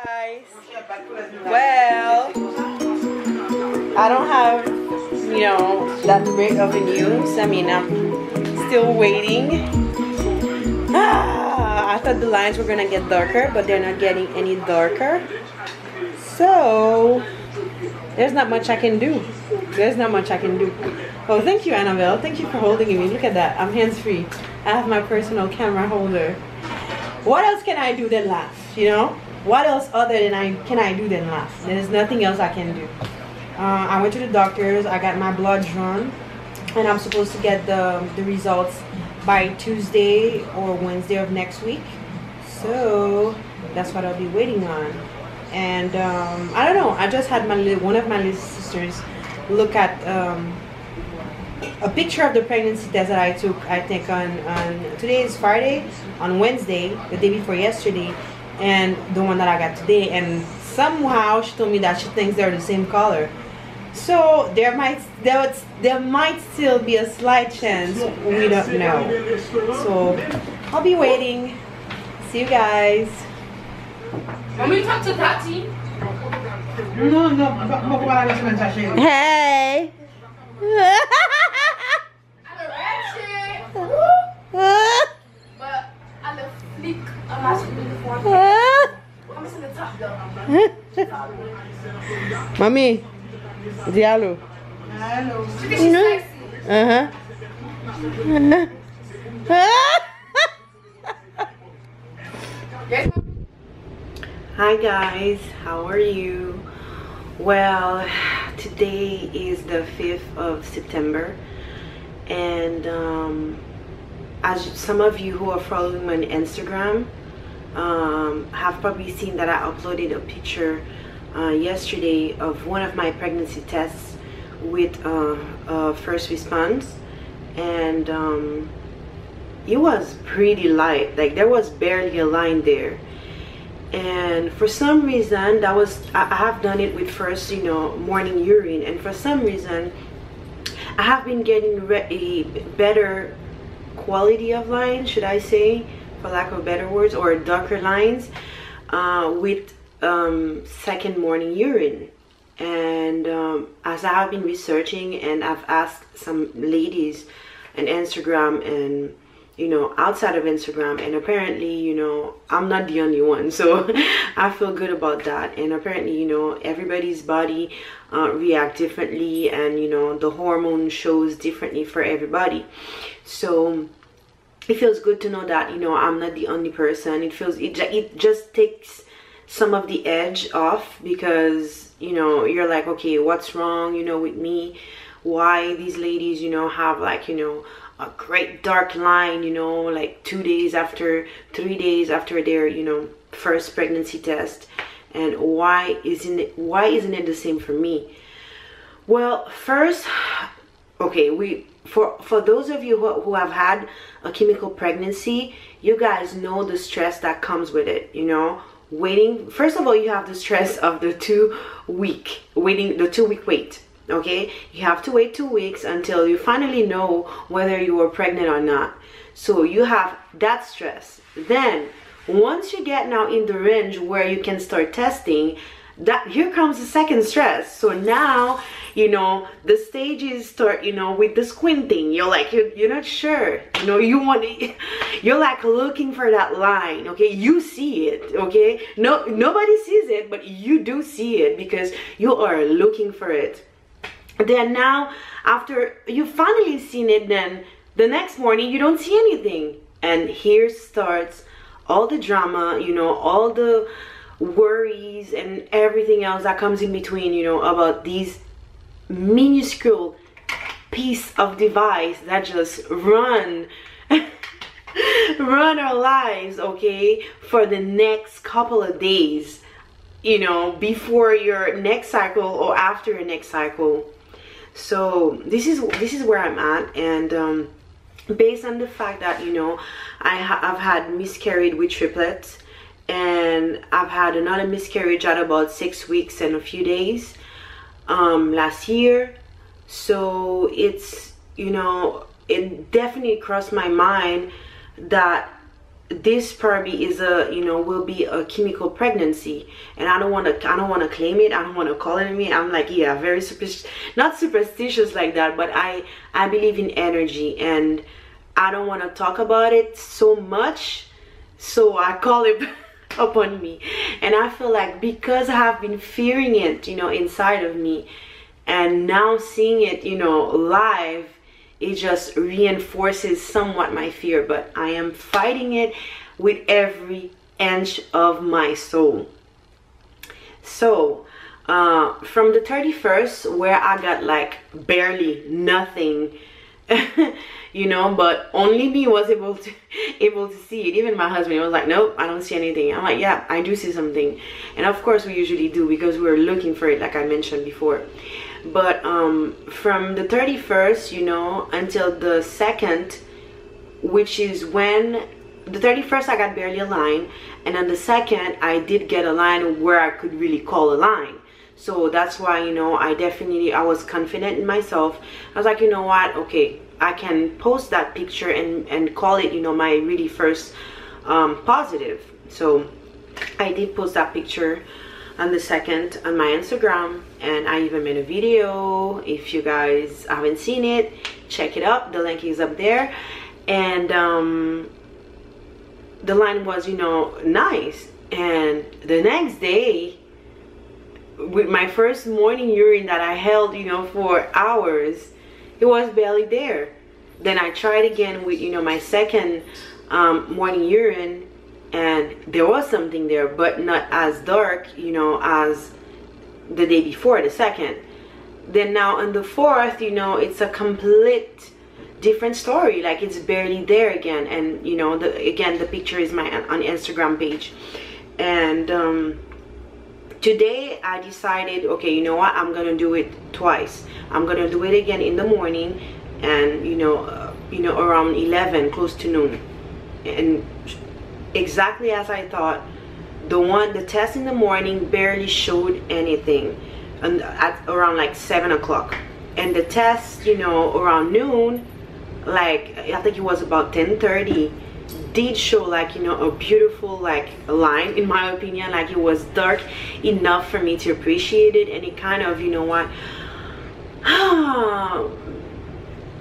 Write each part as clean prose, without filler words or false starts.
guys. Well, I don't have, that great of a news. I mean, I'm still waiting. I thought the lines were gonna get darker, but they're not getting any darker. So there's not much I can do. Oh, thank you, Annabelle. Thank you for holding me. Look at that. I'm hands-free. I have my personal camera holder. What else can I do than laugh? What else other than can I do than laugh? There's nothing else I can do. I went to the doctors. I got my blood drawn, and I'm supposed to get the results by Tuesday or Wednesday of next week. So that's what I'll be waiting on. And I don't know. I just had one of my little sisters look at a picture of the pregnancy test that I took. I think on today is Friday. On Wednesday, the day before yesterday, and the one that I got today. And somehow she told me that she thinks they're the same color. So there might still be a slight chance. We don't know. So I'll be waiting. See you guys. Want me to talk to Tati? No. Hey. But I love flick. I'm not going to do the form. I'm just in the top though. Mommy. Diallo. Hello. She's sexy. Yes, Hi guys, how are you? Well, today is the 5th of September, and as some of you who are following me on Instagram have probably seen that I uploaded a picture yesterday of one of my pregnancy tests with first response, and it was pretty light. Like, there was barely a line there. And for some reason, I have done it with first morning urine, and for some reason I have been getting a better quality of line, should I say, for lack of better words, or darker lines with second morning urine. And as I have been researching, and I've asked some ladies on Instagram and outside of Instagram, and apparently I'm not the only one, so I feel good about that. And apparently everybody's body react differently, and the hormone shows differently for everybody. So it feels good to know that I'm not the only person. It just takes some of the edge off, because you're like, okay, what's wrong with me? Why these ladies have like a great dark line, like 2 days after, 3 days after their first pregnancy test, and why isn't it the same for me? Well, first, okay, for those of you who have had a chemical pregnancy, you guys know the stress that comes with it. Waiting, first of all, you have the stress of the 2 week wait. Okay, you have to wait 2 weeks until you finally know whether you are pregnant or not. So you have that stress. Then once you get now in the range where you can start testing, that here comes the second stress. So now the stages start with the squinting. You're like, you're not sure, you're like looking for that line. Okay, you see it. Okay, nobody sees it, but you do see it because you are looking for it. Then now, after you finally seen it, then the next morning you don't see anything, and here starts all the drama, all the worries and everything else that comes in between, about these minuscule piece of device that just run our lives, okay, for the next couple of days, before your next cycle or after your next cycle. So this is where I'm at, and based on the fact that I've had miscarried with triplets, and I've had another miscarriage at about 6 weeks and a few days last year. So it's it definitely crossed my mind that this probably is a, you know, will be a chemical pregnancy, and I don't want to claim it. I don't want to call it me. I'm like, yeah, very not superstitious like that, but I believe in energy, and I don't want to talk about it so much, so I call it upon me. And I feel like because I have been fearing it, you know, inside of me, and now seeing it, you know, live, it just reinforces somewhat my fear. But I am fighting it with every inch of my soul. So from the 31st, where I got like barely nothing, you know, but only me was able to see it. Even my husband was like, nope, I don't see anything. I'm like, yeah, I do see something. And of course we usually do, because we're looking for it, like I mentioned before. But from the 31st, you know, until the 2nd, which is when the 31st I got barely a line, and on the 2nd I did get a line where I could really call a line. So that's why, you know, I was confident in myself. I was like, you know what, okay, I can post that picture and call it, you know, my really first positive. So I did post that picture on the 2nd on my Instagram, and I even made a video. If you guys haven't seen it, check it out, the link is up there. And the line was, you know, nice. And the next day, with my first morning urine that I held, you know, for hours, it was barely there. Then I tried again with, you know, my second morning urine, and there was something there, but not as dark, you know, as the day before, the 2nd. Then now on the 4th, you know, it's a complete different story. Like, it's barely there again. And, you know, again, the picture is on Instagram page. And today I decided, okay, you know what, I'm gonna do it twice. I'm gonna do it again in the morning, and you know, around 11, close to noon. And exactly as I thought, the test in the morning barely showed anything, and at around like 7 o'clock, and the test, you know, around noon, like I think it was about 10:30, did show, like, you know, a beautiful, like, line, in my opinion. Like, it was dark enough for me to appreciate it, and it kind of, you know what,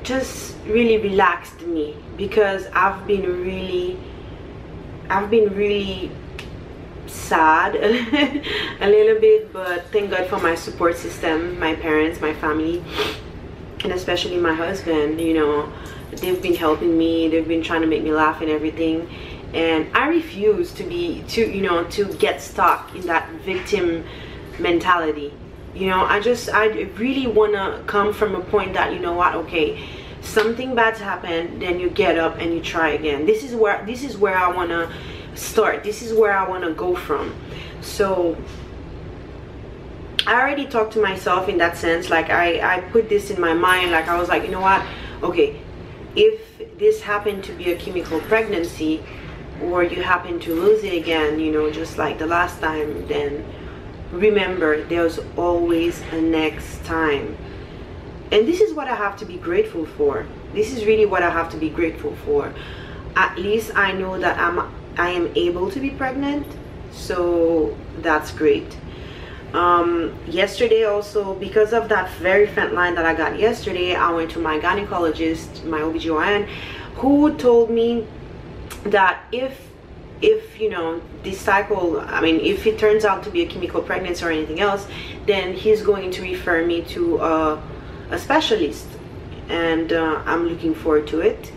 just really relaxed me, because I've been really sad a little bit. But thank God for my support system, my parents, my family, and especially my husband. You know, they've been helping me, they've been trying to make me laugh and everything. And I refuse to get stuck in that victim mentality. You know, I really want to come from a point that, you know what, okay, something bad's happened, then you get up and you try again. This is where I want to start. This is where I want to go from. So I already talked to myself in that sense. Like, I put this in my mind. Like, I was like, you know what, okay, if this happened to be a chemical pregnancy, or you happen to lose it again, you know, just like the last time, then remember, there's always a next time. And this is what I have to be grateful for. This is really what I have to be grateful for. At least I know that I am able to be pregnant, so that's great. Yesterday also, because of that very faint line that I got yesterday, I went to my gynecologist, my OBGYN, who told me that if you know, this cycle, I mean, if it turns out to be a chemical pregnancy or anything else, then he's going to refer me to a specialist. And I'm looking forward to it.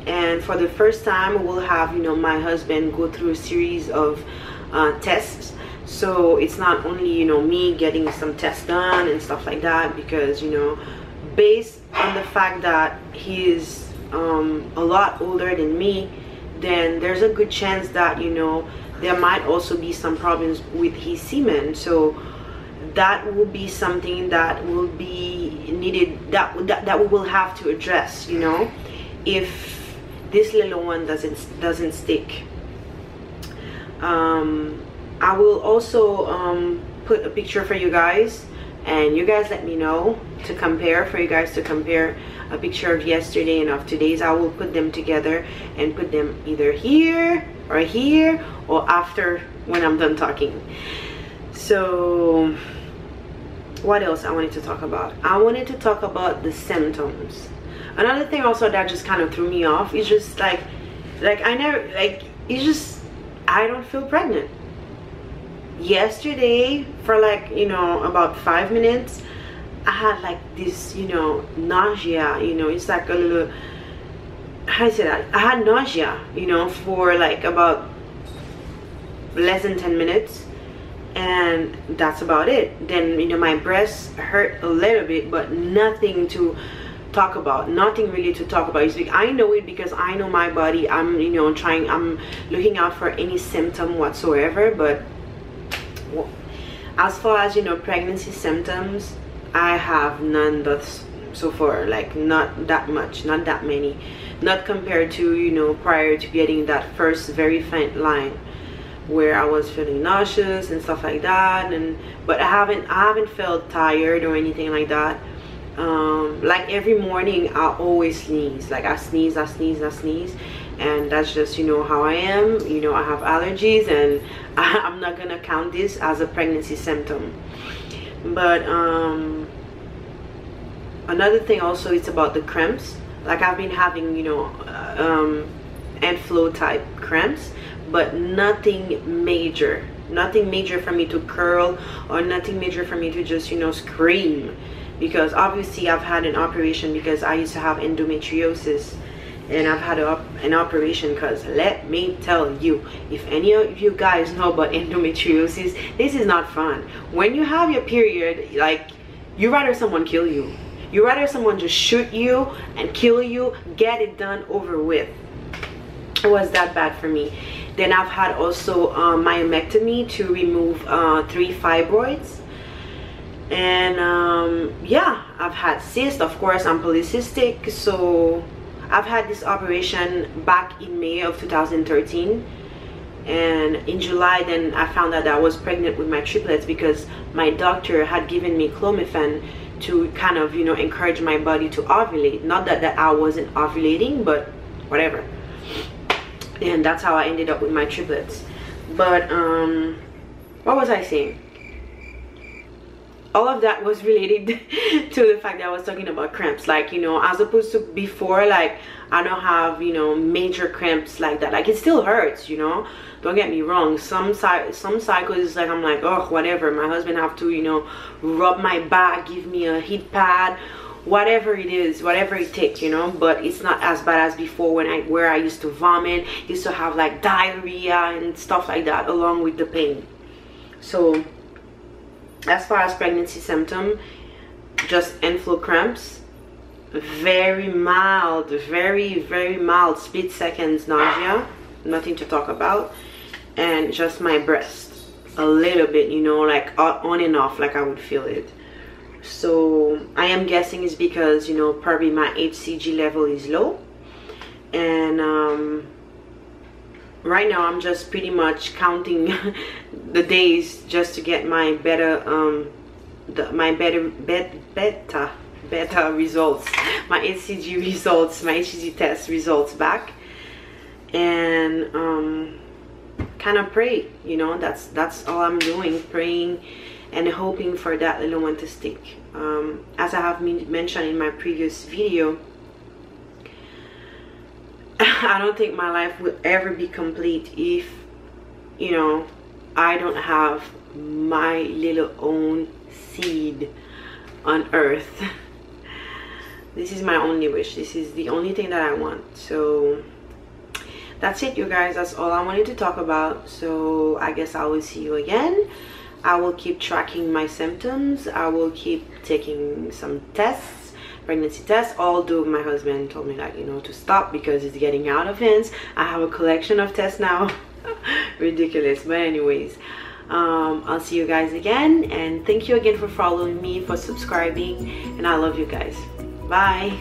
And for the first time, we'll have, you know, my husband go through a series of tests. So it's not only, you know, me getting some tests done and stuff like that, because, you know, based on the fact that he's a lot older than me, then there's a good chance that, you know, there might also be some problems with his semen. So that will be something that will be needed, that we will have to address, you know, if this little one doesn't stick. I will also put a picture for you guys, and you guys let me know, to compare, for you guys to compare a picture of yesterday and of today's. I will put them together and put them either here or after when I'm done talking. So what else I wanted to talk about? I wanted to talk about the symptoms. Another thing also that just kind of threw me off is just like I never, like, it's just, I don't feel pregnant. Yesterday, for like, you know, about 5 minutes, I had like this, you know, nausea, you know, it's like a little, how do I say that? I had nausea, you know, for like about less than 10 minutes, and that's about it. Then, you know, my breasts hurt a little bit, but nothing to talk about, nothing really to talk about. It's like, I know it because I know my body. I'm, you know, I'm looking out for any symptom whatsoever. But as far as, you know, pregnancy symptoms, I have none thus so far. Like, not that much, not that many, not compared to, you know, prior to getting that first very faint line where I was feeling nauseous and stuff like that. And but I haven't felt tired or anything like that. Like every morning I always sneeze. Like I sneeze, and that's just, you know, how I am. You know, I have allergies, and I'm not gonna count this as a pregnancy symptom. But another thing also, it's about the cramps. Like I've been having, you know, end flow type cramps, but nothing major for me to curl, or nothing major for me to just, you know, scream. Because obviously I've had an operation because I used to have endometriosis, and I've had an operation because, let me tell you, if any of you guys know about endometriosis, this is not fun. When you have your period, like, you rather someone kill you. You rather someone just shoot you and kill you, get it done over with. It was that bad for me. Then I've had also myomectomy to remove 3 fibroids. And yeah, I've had cysts. Of course, I'm polycystic, so I've had this operation back in May of 2013, and in July then I found out that I was pregnant with my triplets, because my doctor had given me clomiphene to kind of, you know, encourage my body to ovulate. Not that I wasn't ovulating, but whatever. And that's how I ended up with my triplets. But what was I saying? All of that was related to the fact that I was talking about cramps. Like, you know, as opposed to before, like, I don't have, you know, major cramps like that. Like, it still hurts, you know, don't get me wrong. Some cycles is like, I'm like, oh, whatever. My husband have to, you know, rub my back, give me a heat pad, whatever it is, whatever it takes, you know. But it's not as bad as before, where I used to vomit, used to have like diarrhea and stuff like that along with the pain. So as far as pregnancy symptom, just end flow cramps, very mild, very mild split seconds nausea, nothing to talk about, and just my breast a little bit, you know, like on and off, like I would feel it. So I am guessing it's because, you know, probably my HCG level is low, and right now I'm just pretty much counting the days just to get my beta results, my HCG results, my HCG test results back, and kind of pray, you know. That's all I'm doing, praying and hoping for that little one to stick. As I have mentioned in my previous video, I don't think my life will ever be complete if, you know, I don't have my little own seed on earth. This is my only wish. This is the only thing that I want. So that's it, you guys. That's all I wanted to talk about. So I guess I will see you again. I will keep tracking my symptoms. I will keep taking some tests, pregnancy tests, although my husband told me that, you know, to stop because it's getting out of hands. I have a collection of tests now. Ridiculous. But anyways, I'll see you guys again, and thank you again for following me, for subscribing, and I love you guys. Bye.